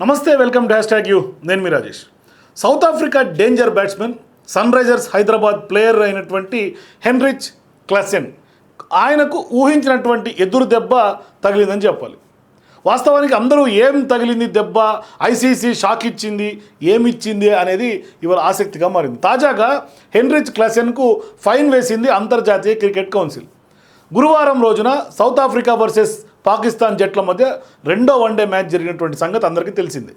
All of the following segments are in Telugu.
నమస్తే, వెల్కమ్ టు హ్యాష్ట్యాగ్ యూ. నేను మీ Rajesh. South Africa danger batsmen, Sunrisers Hyderabad player అయినటువంటి హెన్రిచ్ క్లాసెన్ ఆయనకు ఊహించినటువంటి ఎదురు దెబ్బ తగిలిందని చెప్పాలి. వాస్తవానికి అందరూ ఏం తగిలింది దెబ్బ, ఐసీసీ షాక్ ఇచ్చింది, ఏమిచ్చింది అనేది ఇవాళ ఆసక్తిగా మారింది. తాజాగా హెన్రిచ్ క్లాసెన్కు ఫైన్ వేసింది అంతర్జాతీయ క్రికెట్ కౌన్సిల్. గురువారం రోజున సౌత్ ఆఫ్రికా వర్సెస్ పాకిస్తాన్ జట్ల మధ్య రెండో వన్డే మ్యాచ్ జరిగినటువంటి సంగతి అందరికీ తెలిసింది.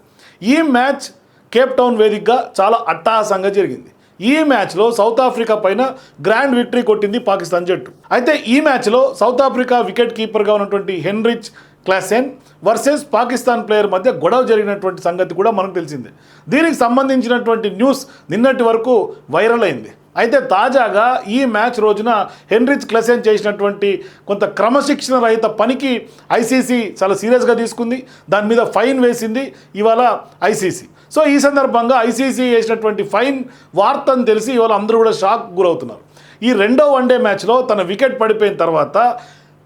ఈ మ్యాచ్ కేప్ టౌన్ వేదికగా చాలా అట్టహాసంగా జరిగింది. ఈ మ్యాచ్లో సౌత్ ఆఫ్రికా పైన గ్రాండ్ విక్టరీ కొట్టింది పాకిస్తాన్ జట్టు. అయితే ఈ మ్యాచ్లో సౌత్ ఆఫ్రికా వికెట్ కీపర్గా ఉన్నటువంటి Heinrich Klaasen versus Pakistan player మధ్య గొడవ జరిగినటువంటి సంగతి కూడా మనకు తెలిసిందే. దీనికి సంబంధించినటువంటి న్యూస్ నిన్నటి వరకు వైరల్ అయింది. అయితే తాజాగా ఈ మ్యాచ్ రోజున హెన్రిచ్ క్లాసెన్ చేసినటువంటి కొంత క్రమశిక్షణ రహిత పనికి ఐసీసీ చాలా సీరియస్గా తీసుకుంది. దాని మీద ఫైన్ వేసింది ఇవాళ ఐసీసీ. సో ఈ సందర్భంగా ఐసీసీ వేసినటువంటి ఫైన్ వార్తను తెలిసి ఇవాళ అందరూ కూడా షాక్ గురవుతున్నారు. ఈ రెండో వన్డే మ్యాచ్లో తన వికెట్ పడిపోయిన తర్వాత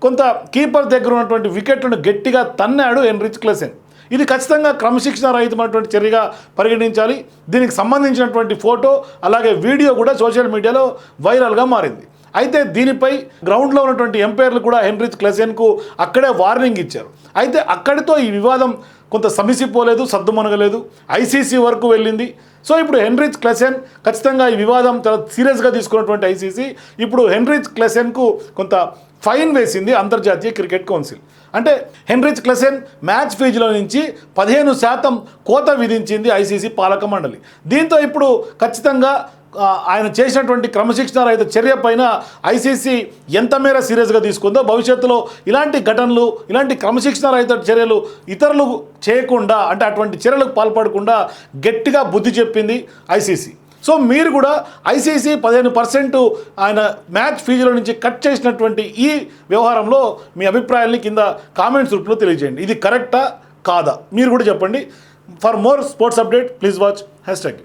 కొంత కీపర్ దగ్గర ఉన్నటువంటి వికెట్లను గట్టిగా తన్నాడు హెన్రిచ్ క్లాసెన్. ఇది ఖచ్చితంగా క్రమశిక్షణ రహితమైనటువంటి చర్యగా పరిగణించాలి. దీనికి సంబంధించినటువంటి ఫోటో అలాగే వీడియో కూడా సోషల్ మీడియాలో వైరల్గా మారింది. అయితే దీనిపై గ్రౌండ్లో ఉన్నటువంటి ఎంపైర్లు కూడా హెన్రిచ్ క్లాసెన్కు అక్కడే వార్నింగ్ ఇచ్చారు. అయితే అక్కడితో ఈ వివాదం కొంత సమసిపోలేదు, సద్దుమణగలేదు, ఐసీసీ వరకు వెళ్ళింది. సో ఇప్పుడు హెన్రిచ్ క్లాసెన్ ఖచ్చితంగా ఈ వివాదం చాలా సీరియస్గా తీసుకున్నటువంటి ఐసీసీ ఇప్పుడు హెన్రిచ్ క్లాసెన్కు కొంత ఫైన్ వేసింది అంతర్జాతీయ క్రికెట్ కౌన్సిల్. అంటే హెన్రిచ్ క్లాసెన్ మ్యాచ్ ఫీజులో నుంచి 15% కోత విధించింది ఐసీసీ పాలక మండలి. దీంతో ఇప్పుడు ఖచ్చితంగా ఆయన చేసినటువంటి క్రమశిక్షణ రహిత చర్య పైన ఐసీసీ ఎంత మేర సీరియస్గా తీసుకుందో, భవిష్యత్తులో ఇలాంటి ఘటనలు, ఇలాంటి క్రమశిక్షణ రహిత చర్యలు ఇతరులు చేయకుండా, అంటే అటువంటి చర్యలకు పాల్పడకుండా గట్టిగా బుద్ధి చెప్పింది ఐసీసీ. సో మీరు కూడా ఐసీసీ 15% ఆయన మ్యాచ్ ఫీజుల నుంచి కట్ చేసినటువంటి ఈ వ్యవహారంలో మీ అభిప్రాయాల్ని కింద కామెంట్స్ రూపంలో తెలియజేయండి. ఇది కరెక్టా కాదా మీరు కూడా చెప్పండి. For more sports update please watch hashtag.